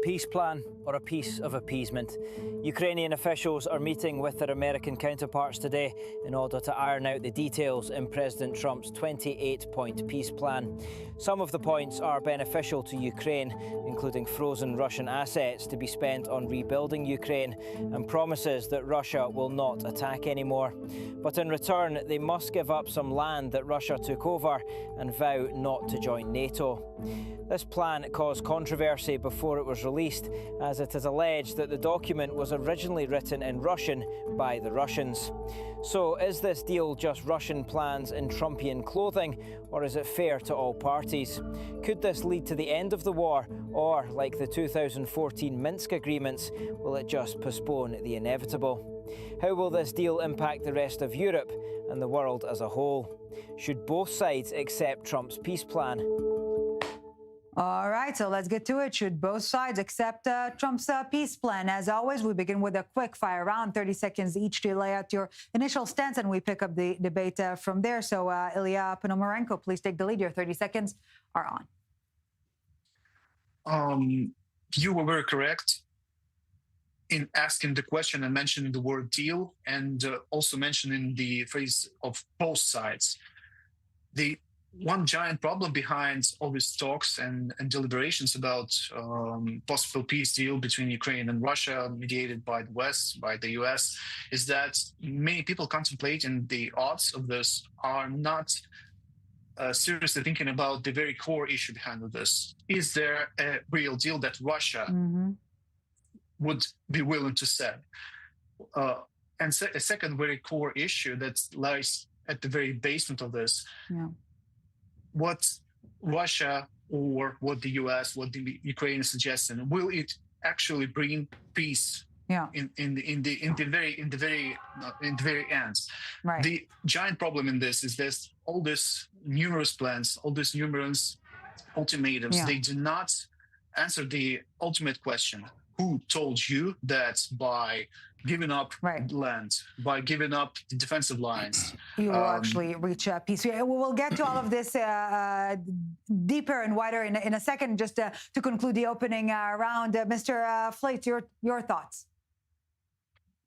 peace plan or a piece of appeasement? Ukrainian officials are meeting with their American counterparts today in order to iron out the details in President Trump's 28-point peace plan. Some of the points are beneficial to Ukraine, including frozen Russian assets to be spent on rebuilding Ukraine and promises that Russia will not attack anymore. But in return, they must give up some land that Russia took over and vow not to join NATO. This plan caused controversy before it was released, as it is alleged that the document was originally written in Russian by the Russians. So is this deal just Russian plans in Trumpian clothing, or is it fair to all parties? Could this lead to the end of the war, or, like the 2014 Minsk agreements, will it just postpone the inevitable? How will this deal impact the rest of Europe and the world as a whole? Should both sides accept Trump's peace plan? All right, so let's get to it. Should both sides accept Trump's peace plan? As always, we begin with a quick fire round, 30 seconds each to lay out your initial stance, and we pick up the debate from there. So, Illia Ponomarenko, please take the lead. Your 30 seconds are on. You were very correct in asking the question and mentioning the word deal, and also mentioning the phrase of both sides. The one giant problem behind all these talks and deliberations about possible peace deal between Ukraine and Russia, mediated by the West, by the US, is that many people contemplating the odds of this are not seriously thinking about the very core issue behind this. Is there a real deal that Russia would be willing to set? And a second very core issue that lies at the very basement of this, what Russia or what the US, what the Ukraine is suggesting, will it actually bring peace in the very end? Right. The giant problem in this is this: all these numerous plans, all these numerous ultimatums, they do not answer the ultimate question: who told you that by giving up land, by giving up the defensive lines, you will actually reach peace? We will get to all of this deeper and wider in a second. Just to conclude the opening round, Mr. Fleitz, your thoughts?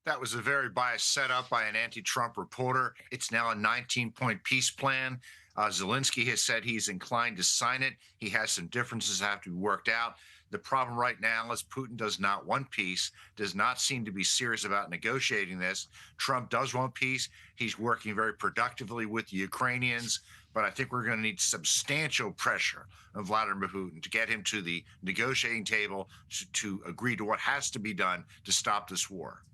That was a very biased setup by an anti-Trump reporter. It's now a 19-point peace plan. Zelensky has said he's inclined to sign it. He has some differences that have to be worked out. The problem right now is Putin does not want peace, does not seem to be serious about negotiating this. Trump does want peace. He's working very productively with the Ukrainians, but I think we're going to need substantial pressure on Vladimir Putin to get him to the negotiating table to agree to what has to be done to stop this war.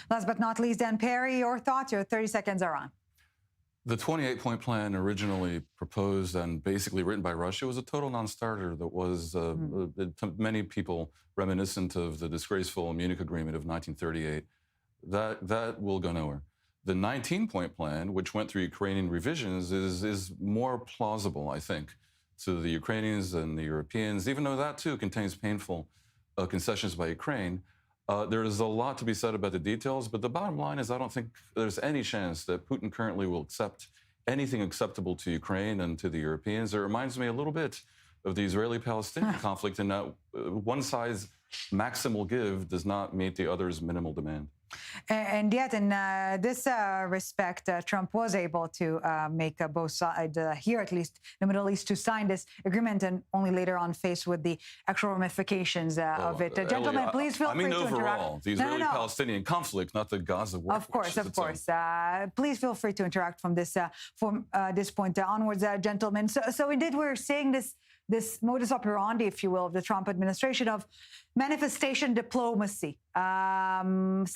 Last but not least, Dan Perry, your thoughts? Your 30 seconds are on. The 28-point plan originally proposed and basically written by Russia was a total non-starter that was, to many people, reminiscent of the disgraceful Munich Agreement of 1938. That will go nowhere. The 19-point plan, which went through Ukrainian revisions, is more plausible, I think, to the Ukrainians and the Europeans, even though that, too, contains painful concessions by Ukraine. There is a lot to be said about the details, but the bottom line is I don't think there's any chance that Putin currently will accept anything acceptable to Ukraine and to the Europeans. It reminds me a little bit of the Israeli-Palestinian conflict in that one side's maximal give does not meet the other's minimal demand. And yet, in this respect, Trump was able to make both sides here, at least in the Middle East, to sign this agreement, and only later on faced with the actual ramifications of it. Gentlemen, please feel free to interrupt. Overall, the Israeli-Palestinian conflict, not the Gaza war. Of course. Please feel free to interact from this point onwards, gentlemen. So indeed, we're seeing this modus operandi, if you will, of the Trump administration of manifestation diplomacy,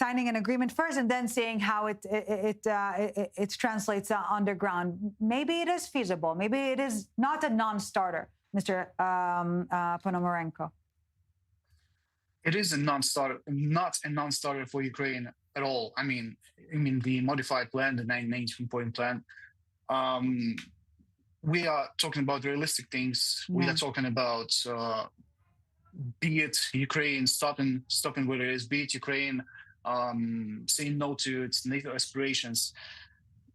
signing an agreement first and then seeing how it translates underground. Maybe it is feasible. Maybe it is not a non-starter, Mr. Ponomarenko. It is a non-starter, not a non-starter for Ukraine at all. I mean the modified plan, the 19-point plan. We are talking about realistic things. We are talking about be it Ukraine stopping where it is, be it Ukraine saying no to its NATO aspirations.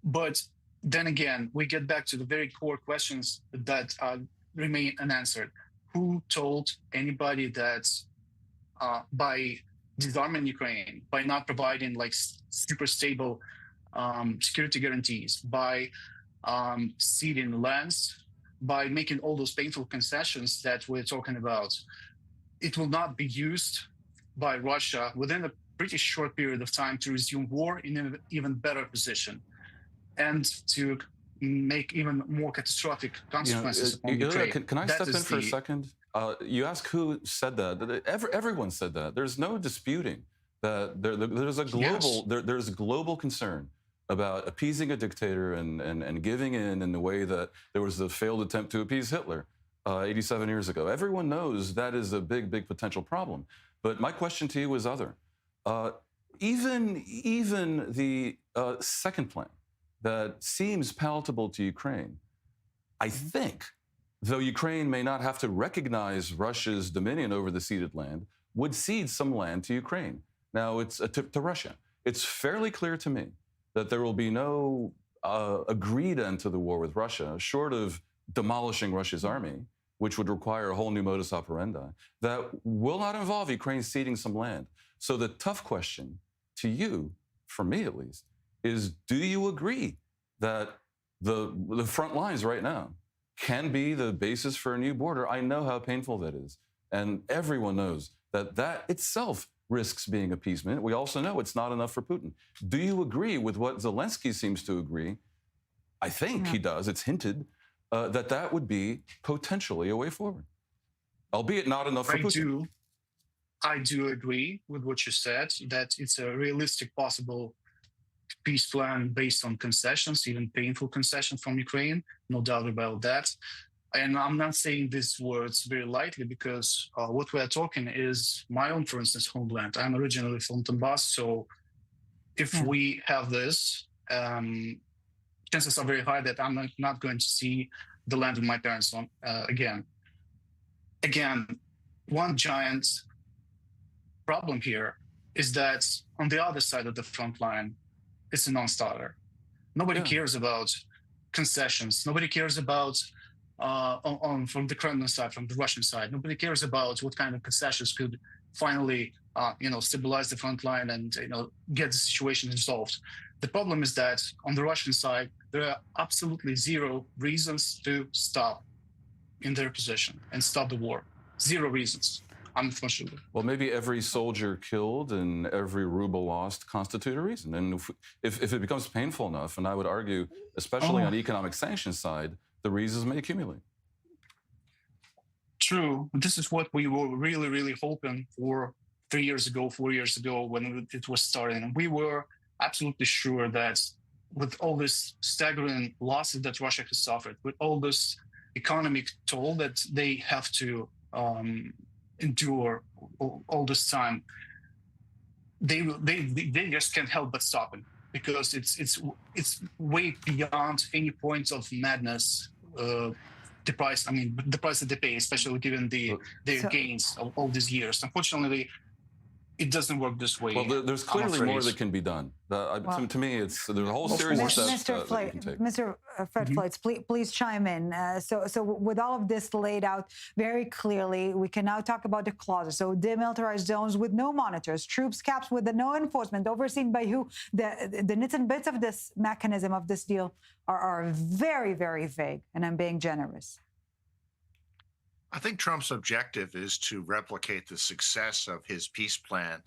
But then again, we get back to the very core questions that remain unanswered. Who told anybody that by disarming Ukraine, by not providing like super stable security guarantees, by ceding lands, by making all those painful concessions that we're talking about, it will not be used by Russia within a pretty short period of time to resume war in an even better position and to make even more catastrophic consequences on Ukraine. Can I step in for a second? You ask who said that. Everyone said that. There's no disputing that there's a global there's global concern about appeasing a dictator and giving in the way that there was a failed attempt to appease Hitler 87 years ago. Everyone knows that is a big potential problem. But my question to you is other. Even the second plan that seems palatable to Ukraine, I think, though Ukraine may not have to recognize Russia's dominion over the ceded land, would cede some land to Ukraine. Now, it's to Russia. It's fairly clear to me that there will be no agreed end to the war with Russia, short of demolishing Russia's army, which would require a whole new modus operandi, that will not involve Ukraine ceding some land. So the tough question to you, for me at least, is do you agree that the front lines right now can be the basis for a new border? I know how painful that is. And everyone knows that that itself risks being appeasement. We also know it's not enough for Putin. Do you agree with what Zelensky seems to agree? I think he does. It's hinted that would be potentially a way forward, albeit not enough for Putin. I do agree with what you said, that it's a realistic possible peace plan based on concessions, even painful concessions from Ukraine, no doubt about that. And I'm not saying these words very lightly because what we are talking is my own, for instance, homeland. I'm originally from Donbass, so if we have this, chances are very high that I'm not going to see the land of my parents again. Again, one giant problem here is that on the other side of the front line, it's a non-starter. Nobody cares about concessions. Nobody cares about from the Kremlin side, from the Russian side. Nobody cares about what kind of concessions could finally, stabilize the front line and get the situation resolved. The problem is that on the Russian side, there are absolutely zero reasons to stop in their position and stop the war. Zero reasons. Unfortunately. Well, maybe every soldier killed and every ruble lost constitute a reason. And if it becomes painful enough, and I would argue, especially on the economic sanctions side, the reasons may accumulate. True. This is what we were really hoping for 3 years ago, 4 years ago when it was starting. And we were absolutely sure that with all this staggering losses that Russia has suffered, with all this economic toll that they have to endure all this time, they just can't help but stop it because it's way beyond any point of madness. The price that they pay, especially given their gains of all these years. Unfortunately, it doesn't work this way. Well, there's clearly more that can be done. To me, there's a whole series of steps that you can take. Mr. Fred Fleitz, please chime in. So with all of this laid out very clearly, we can now talk about the clauses. So demilitarized zones with no monitors, troops caps with no enforcement, overseen by who? The nits and bits of this mechanism of this deal are very, very vague, and I'm being generous. I think Trump's objective is to replicate the success of his peace plan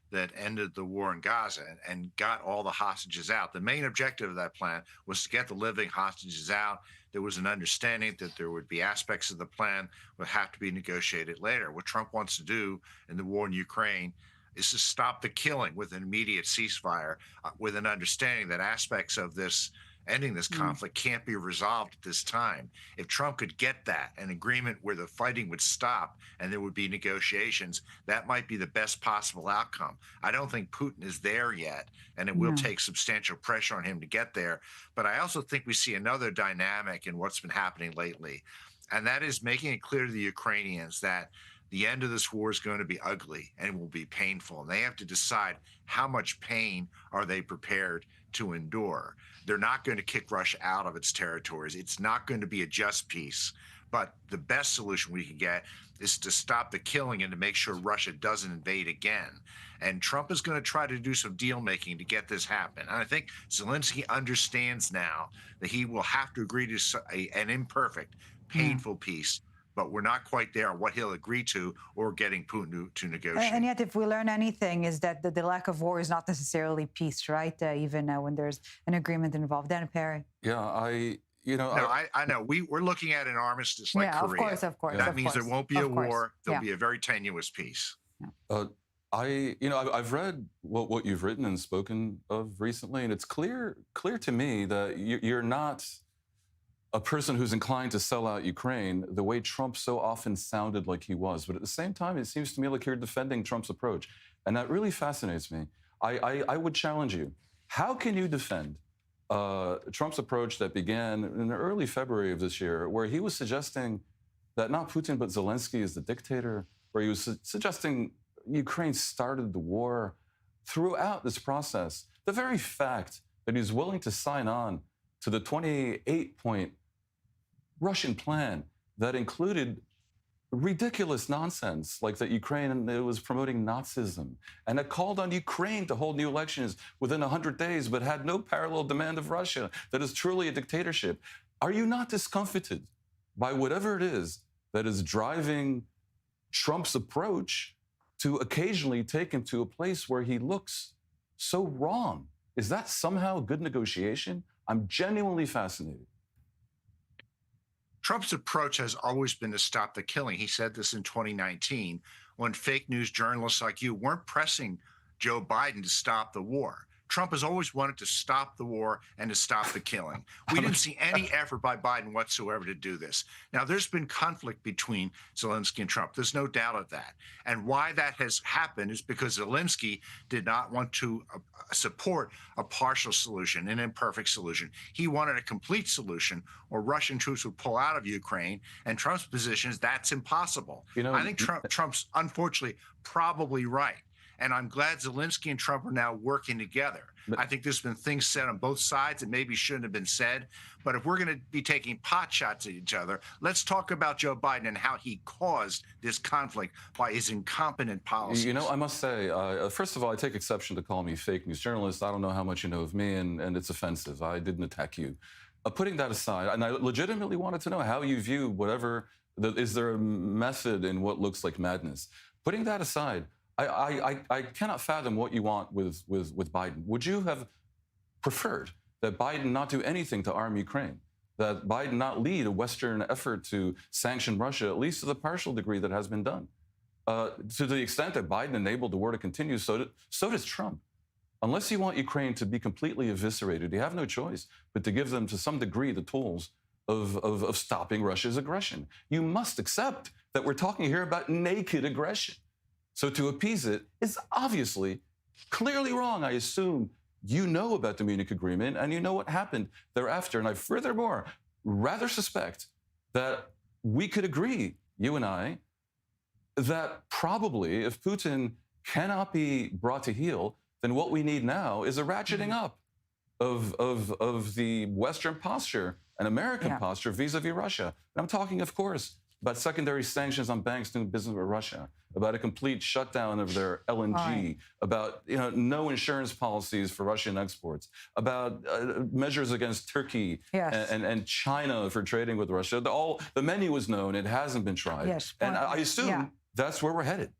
that ended the war in Gaza and got all the hostages out. The main objective of that plan was to get the living hostages out. There was an understanding that there would be aspects of the plan would have to be negotiated later. What Trump wants to do in the war in Ukraine is to stop the killing with an immediate ceasefire, with an understanding that aspects of this ending this conflict can't be resolved at this time. If Trump could get that, an agreement where the fighting would stop and there would be negotiations, that might be the best possible outcome. I don't think Putin is there yet, and it will take substantial pressure on him to get there. But I also think we see another dynamic in what's been happening lately, and that is making it clear to the Ukrainians that the end of this war is going to be ugly and will be painful. And they have to decide how much pain are they prepared to endure. They're not going to kick Russia out of its territories. It's not going to be a just peace, But the best solution we can get is to stop the killing and to make sure Russia doesn't invade again. And Trump is going to try to do some deal making to get this happen. And I think Zelensky understands now that he will have to agree to an imperfect, painful peace. But we're not quite there on what he'll agree to or getting Putin to negotiate. And yet, if we learn anything, is that the lack of war is not necessarily peace, right? Even when there's an agreement involved. Dan Perry. Yeah, I know. We're looking at an armistice like Korea. Of course. That means there won't be a war. There'll be a very tenuous peace. I've read what you've written and spoken of recently, and it's clear to me that you're not a person who's inclined to sell out Ukraine the way Trump so often sounded like he was. But at the same time, it seems to me like you're defending Trump's approach. And that really fascinates me. I would challenge you. How can you defend Trump's approach that began in early February of this year, where he was suggesting that not Putin, but Zelensky is the dictator, where he was suggesting Ukraine started the war? Throughout this process, the very fact that he's willing to sign on to the 28-point Russian plan that included ridiculous nonsense, like that Ukraine was promoting Nazism, and that called on Ukraine to hold new elections within 100 days, but had no parallel demand of Russia, that is truly a dictatorship. Are you not discomfited by whatever it is that is driving Trump's approach to occasionally take him to a place where he looks so wrong? Is that somehow good negotiation? I'm genuinely fascinated. Trump's approach has always been to stop the killing. He said this in 2019 when fake news journalists like you weren't pressing Joe Biden to stop the war. Trump has always wanted to stop the war and to stop the killing. We didn't see any effort by Biden whatsoever to do this. Now, there's been conflict between Zelensky and Trump. There's no doubt of that. And why that has happened is because Zelensky did not want to support a partial solution, an imperfect solution. He wanted a complete solution, or Russian troops would pull out of Ukraine. And Trump's position is that's impossible. I think Trump's unfortunately probably right. And I'm glad Zelensky and Trump are now working together. I think there's been things said on both sides that maybe shouldn't have been said. But if we're going to be taking pot shots at each other, let's talk about Joe Biden and how he caused this conflict by his incompetent policies. I must say, first of all, I take exception to calling me fake news journalist. I don't know how much you know of me, and it's offensive. I didn't attack you. Putting that aside, and I legitimately wanted to know how you view whatever, is there a method in what looks like madness? Putting that aside, I cannot fathom what you want with Biden. Would you have preferred that Biden not do anything to arm Ukraine, that Biden not lead a Western effort to sanction Russia, at least to the partial degree that has been done? To the extent that Biden enabled the war to continue, so does Trump. Unless you want Ukraine to be completely eviscerated, you have no choice but to give them, to some degree, the tools of stopping Russia's aggression. You must accept that we're talking here about naked aggression. So to appease it is obviously clearly wrong. I assume you know about the Munich Agreement and you know what happened thereafter. And I furthermore rather suspect that we could agree, you and I, that probably if Putin cannot be brought to heel, then what we need now is a ratcheting up of the Western posture and American posture vis-a-vis Russia. And I'm talking, of course, about secondary sanctions on banks doing business with Russia, about a complete shutdown of their LNG, about no insurance policies for Russian exports, about measures against Turkey and China for trading with Russia. The menu is known; it hasn't been tried, and I assume that's where we're headed.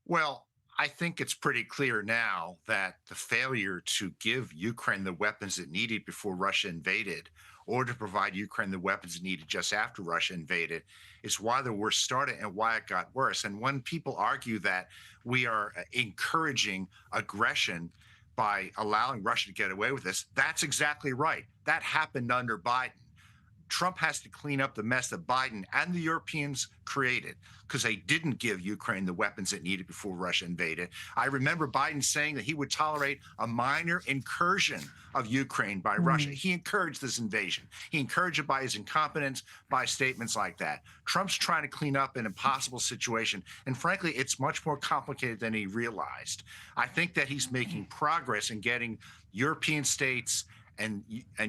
Well, I think it's pretty clear now that the failure to give Ukraine the weapons it needed before Russia invaded, or to provide Ukraine the weapons it needed just after Russia invaded, is why the war started and why it got worse. And when people argue that we are encouraging aggression by allowing Russia to get away with this, that's exactly right. That happened under Biden. Trump has to clean up the mess that Biden and the Europeans created because they didn't give Ukraine the weapons it needed before Russia invaded. I remember Biden saying that he would tolerate a minor incursion of Ukraine by Russia. He encouraged this invasion. He encouraged it by his incompetence, by statements like that. Trump's trying to clean up an impossible situation. And frankly, it's much more complicated than he realized. I think that he's making progress in getting European states and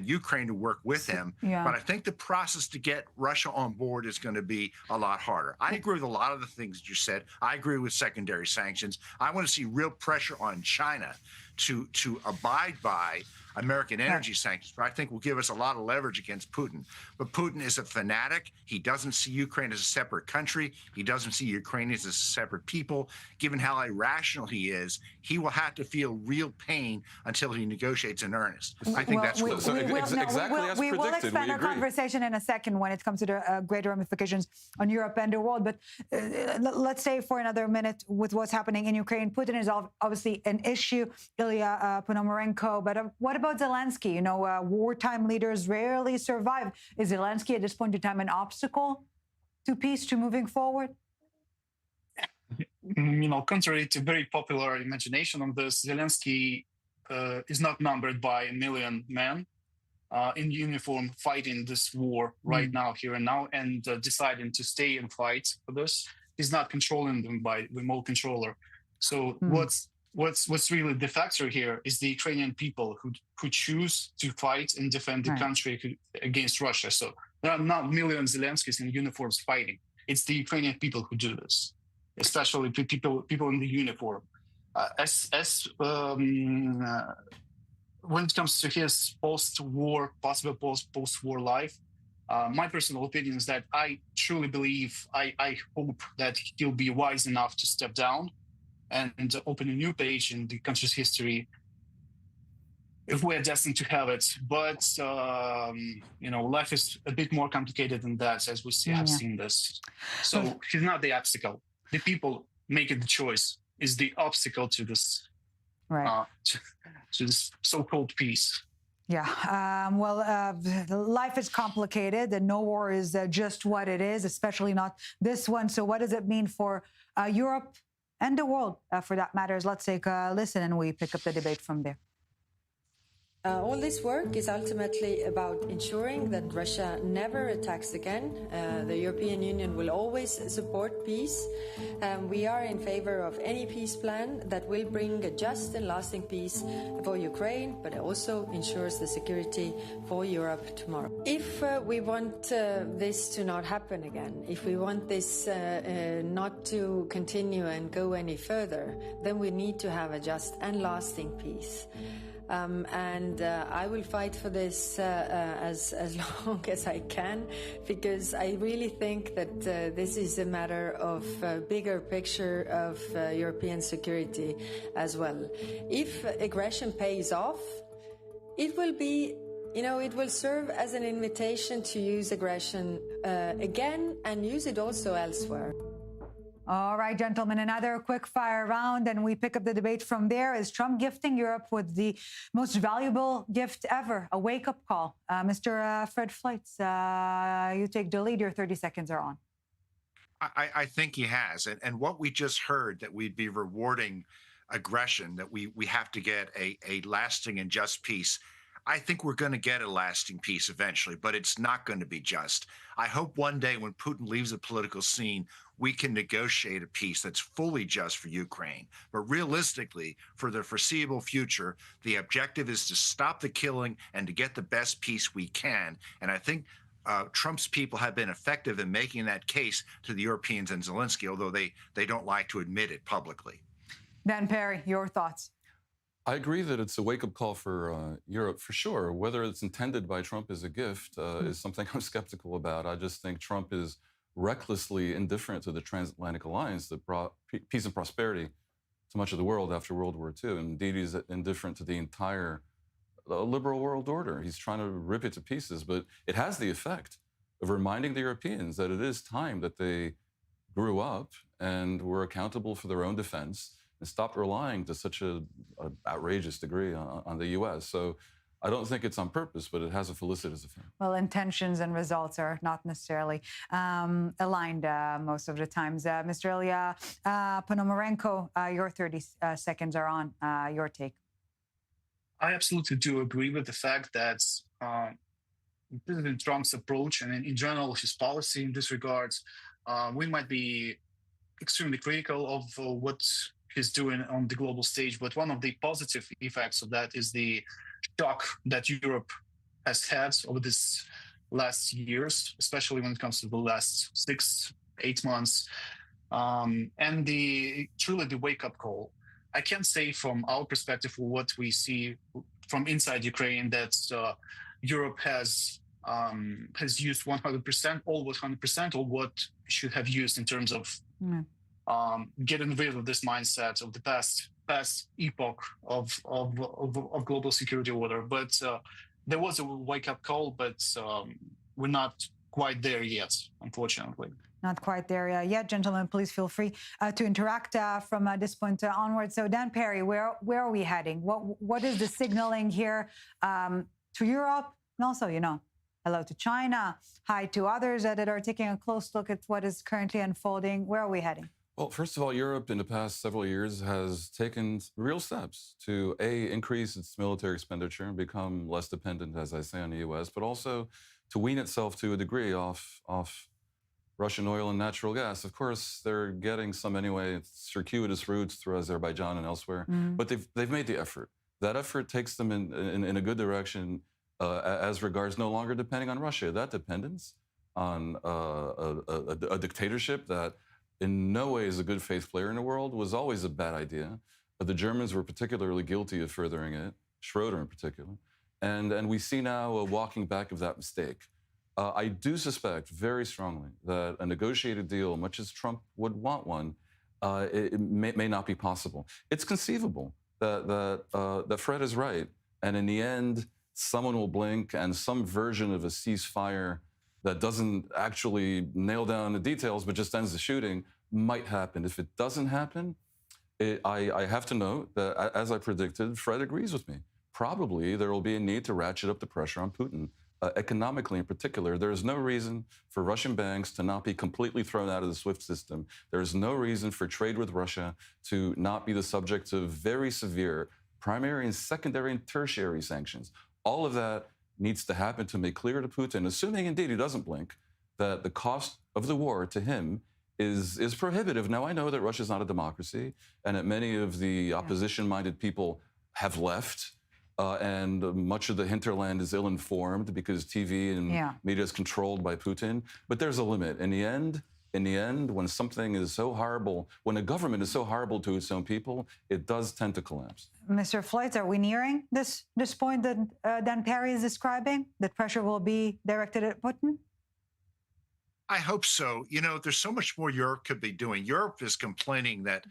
Ukraine to work with him. Yeah. But I think the process to get Russia on board is going to be a lot harder. I agree with a lot of the things you said. I agree with secondary sanctions. I want to see real pressure on China to abide by American energy sanctions, but I think will give us a lot of leverage against Putin. But Putin is a fanatic. He doesn't see Ukraine as a separate country. He doesn't see Ukrainians as separate people. Given how irrational he is, he will have to feel real pain until he negotiates in earnest. I think that's what we will expand our conversation in a second when it comes to the greater ramifications on Europe and the world. But let's say for another minute with what's happening in Ukraine, Putin is obviously an issue, Illia Ponomarenko. But what about Zelensky? You know, wartime leaders rarely survive. Is Zelensky at this point in time an obstacle to peace, to moving forward? You know, contrary to very popular imagination on this, Zelensky is not numbered by a million men in uniform fighting this war right now, here and now, and deciding to stay and fight for this. He's not controlling them by remote controller. So what's really the factor here is the Ukrainian people who choose to fight and defend the country against Russia. So there are not millions of Zelenskys in uniforms fighting. It's the Ukrainian people who do this, especially people in the uniform. When it comes to his post-war, possible post-war life, my personal opinion is that I truly believe, I hope that he'll be wise enough to step down and open a new page in the country's history if we're destined to have it. But, you know, life is a bit more complicated than that, as we have seen this. So he's not the obstacle. The people making the choice is the obstacle to this, to this so-called peace. Yeah, life is complicated and no war is just what it is, especially not this one. So what does it mean for Europe and the world, for that matters? Let's take a listen and we pick up the debate from there. All this work is ultimately about ensuring that Russia never attacks again. The European Union will always support peace. We are in favor of any peace plan that will bring a just and lasting peace for Ukraine, but also ensures the security for Europe tomorrow. If we want this to not happen again, if we want this not to continue and go any further, then we need to have a just and lasting peace. I will fight for this as long as I can, because I really think that this is a matter of bigger picture of European security as well. If aggression pays off, it will be, you know, it will serve as an invitation to use aggression again and use it also elsewhere. All right, gentlemen, another quick fire round, and we pick up the debate from there. Is Trump gifting Europe with the most valuable gift ever, a wake-up call? Mr. Fred Fleitz, you take the lead. Your 30 seconds are on. I think he has. And what we just heard, that we'd be rewarding aggression, that we have to get a lasting and just peace. I think we're going to get a lasting peace eventually, but it's not going to be just. I hope one day when Putin leaves the political scene, we can negotiate a peace that's fully just for Ukraine. But realistically, for the foreseeable future, the objective is to stop the killing and to get the best peace we can. And I think Trump's people have been effective in making that case to the Europeans and Zelensky, although they don't like to admit it publicly. Dan Perry, your thoughts? I agree that it's a wake-up call for Europe, for sure. Whether it's intended by Trump as a gift is something I'm skeptical about. I just think Trump is recklessly indifferent to the transatlantic alliance that brought peace and prosperity to much of the world after World War II. And indeed, he's indifferent to the entire liberal world order. He's trying to rip it to pieces, but it has the effect of reminding the Europeans that it is time that they grew up and were accountable for their own defense and stopped relying to such an outrageous degree on the U.S. So I don't think it's on purpose, but it has a felicitous effect. Well, intentions and results are not necessarily aligned most of the times. Mr. Illia Ponomarenko, your 30 seconds are on. Your take. I absolutely do agree with the fact that President Trump's approach and in general his policy in this regard, we might be extremely critical of what he's doing on the global stage. But one of the positive effects of that is the shock that Europe has had over this last years, especially when it comes to the last 6-8 months, and truly the wake-up call. I can't say from our perspective what we see from inside Ukraine that Europe has used 100%, almost 100%, or what should have used in terms of getting rid of this mindset of the past epoch of global security order. But there was a wake-up call, but we're not quite there yet, unfortunately. Not quite there yet, gentlemen. Please feel free to interact from this point onward. So, Dan Perry, where are we heading? What is the signaling here to Europe, and also, hello to China, hi to others that are taking a close look at what is currently unfolding? Where are we heading? Well, first of all, Europe in the past several years has taken real steps to, A, increase its military expenditure and become less dependent, as I say, on the U.S., but also to wean itself to a degree off Russian oil and natural gas. Of course, they're getting some anyway, circuitous routes through Azerbaijan and elsewhere, but they've made the effort. That effort takes them in a good direction as regards no longer depending on Russia. That dependence on a dictatorship that in no way is a good faith player in the world was always a bad idea. The Germans were particularly guilty of furthering it, Schroeder in particular. And we see now a walking back of that mistake. I do suspect very strongly that a negotiated deal, much as Trump would want one, it may not be possible. It's conceivable that Fred is right. And in the end, someone will blink and some version of a ceasefire that doesn't actually nail down the details, but just ends the shooting, might happen. If it doesn't happen, I have to note that, as I predicted, Fred agrees with me. Probably there will be a need to ratchet up the pressure on Putin. Economically in particular, there is no reason for Russian banks to not be completely thrown out of the SWIFT system. There is no reason for trade with Russia to not be the subject of very severe primary and secondary and tertiary sanctions. All of that needs to happen to make clear to Putin, assuming indeed he doesn't blink, that the cost of the war to him is prohibitive. Now, I know that Russia's not a democracy and that many of the opposition-minded people have left. And much of the hinterland is ill-informed because TV and media is controlled by Putin. But there's a limit. In the end, when something is so horrible, when a government is so horrible to its own people, it does tend to collapse. Mr. Fleitz, are we nearing this point that Dan Perry is describing? That pressure will be directed at Putin? I hope so. There's so much more Europe could be doing. Europe is complaining that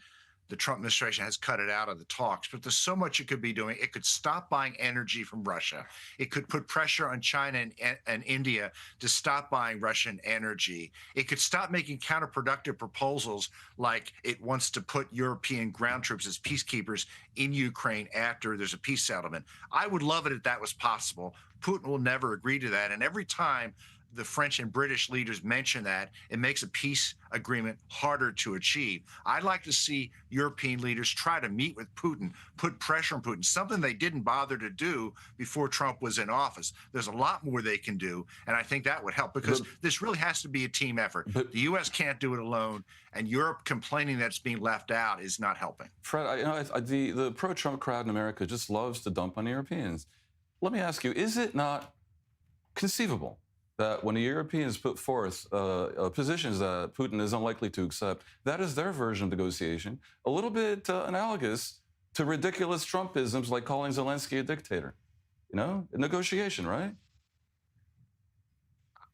the Trump administration has cut it out of the talks, but there's so much it could be doing. It could stop buying energy from Russia. It could put pressure on China and India to stop buying Russian energy. It could stop making counterproductive proposals like it wants to put European ground troops as peacekeepers in Ukraine after there's a peace settlement. I would love it if that was possible. Putin will never agree to that. And every time the French and British leaders mention that, it makes a peace agreement harder to achieve. I'd like to see European leaders try to meet with Putin, put pressure on Putin, something they didn't bother to do before Trump was in office. There's a lot more they can do, and I think that would help because this really has to be a team effort. The U.S. can't do it alone, and Europe complaining that it's being left out is not helping. Fred, the pro-Trump crowd in America just loves to dump on the Europeans. Let me ask you, is it not conceivable that when the Europeans put forth positions that Putin is unlikely to accept, that is their version of negotiation, a little bit analogous to ridiculous Trumpisms like calling Zelensky a dictator? Negotiation, right?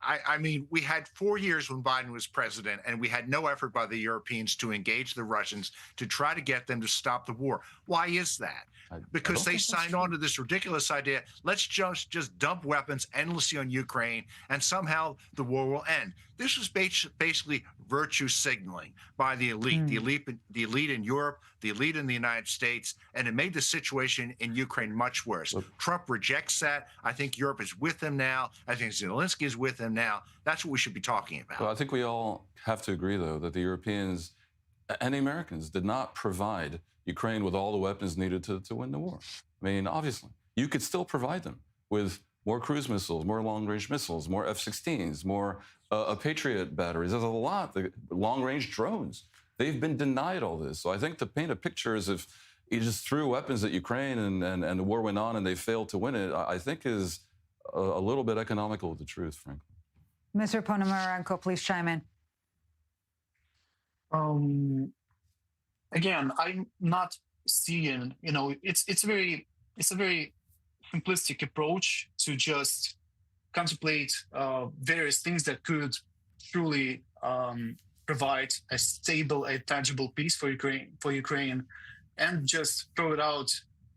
I mean, we had 4 years when Biden was president, and we had no effort by the Europeans to engage the Russians to try to get them to stop the war. Why is that? Because they signed on to this ridiculous idea, let's just dump weapons endlessly on Ukraine, and somehow the war will end. This was basically virtue signaling by the elite, the elite in Europe, the elite in the United States, and it made the situation in Ukraine much worse. Trump rejects that. I think Europe is with him now. I think Zelensky is with him now. That's what we should be talking about. Well, I think we all have to agree, though, that the Europeans and the Americans did not provide Ukraine with all the weapons needed to win the war. I mean, obviously, you could still provide them with more cruise missiles, more long-range missiles, more F-16s, more Patriot batteries. There's a lot, long-range drones. They've been denied all this. So I think to paint a picture as if he just threw weapons at Ukraine and the war went on and they failed to win it, I think is a little bit economical with the truth, frankly. Mr. Ponomarenko, please chime in. Again, I'm not seeing, it's a very simplistic approach to just contemplate various things that could truly provide a stable, a tangible peace for Ukraine, and just throw it out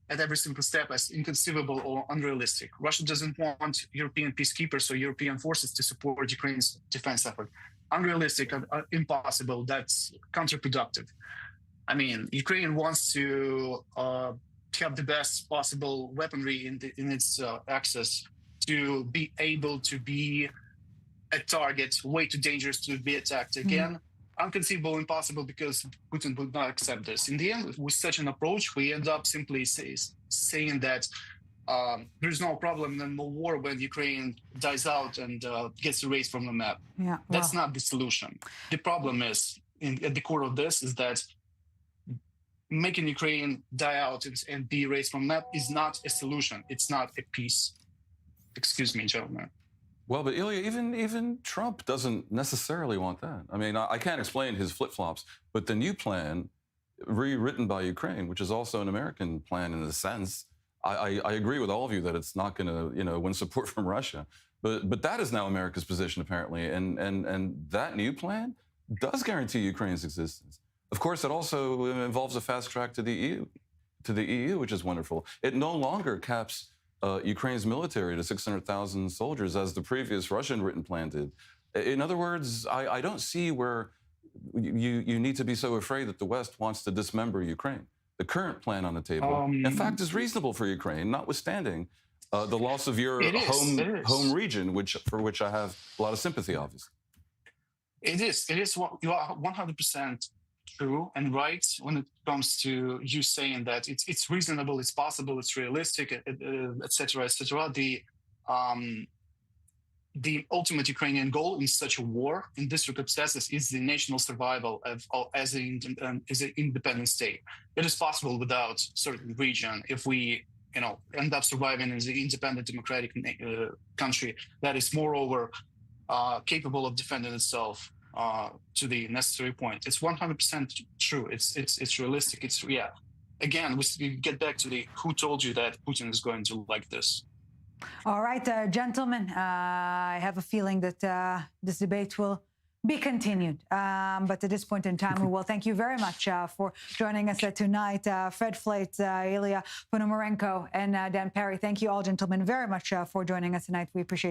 at every single step as inconceivable or unrealistic. Russia doesn't want European peacekeepers or European forces to support Ukraine's defense effort. Unrealistic, impossible, that's counterproductive. I mean, Ukraine wants to have the best possible weaponry in its access to be able to be a target, way too dangerous to be attacked again. Unconceivable, impossible, because Putin would not accept this. In the end, with such an approach, we end up simply saying that there's no problem in the war when Ukraine dies out and gets erased from the map. Yeah, that's not the solution. The problem is, at the core of this, is that making Ukraine die out and be erased from the map is not a solution. It's not a peace. Excuse me, gentlemen. Well, but Ilya, even Trump doesn't necessarily want that. I mean, I can't explain his flip-flops, but the new plan, rewritten by Ukraine, which is also an American plan in a sense, I agree with all of you that it's not going to, win support from Russia. But that is now America's position, apparently, and that new plan does guarantee Ukraine's existence. Of course, it also involves a fast track to the EU, which is wonderful. It no longer caps Ukraine's military to 600,000 soldiers, as the previous Russian-written plan did. In other words, I don't see where you need to be so afraid that the West wants to dismember Ukraine. The current plan on the table, in fact, is reasonable for Ukraine, notwithstanding the loss of your home region, for which I have a lot of sympathy, obviously. It is. You are 100% true and right when it comes to you saying that it's reasonable, it's possible, it's realistic, etc., etc. The ultimate Ukrainian goal in such a war, in this circumstances, is the national survival as an independent state. It is possible without certain region if we end up surviving as an independent democratic country that is moreover capable of defending itself to the necessary point. It's 100% true. It's realistic. Again, we get back to who told you that Putin is going to like this. All right, gentlemen, I have a feeling that this debate will be continued. But at this point in time, we will thank you very much for joining us tonight. Fred Fleitz, Illia Ponomarenko, and Dan Perry. Thank you all, gentlemen, very much for joining us tonight. We appreciate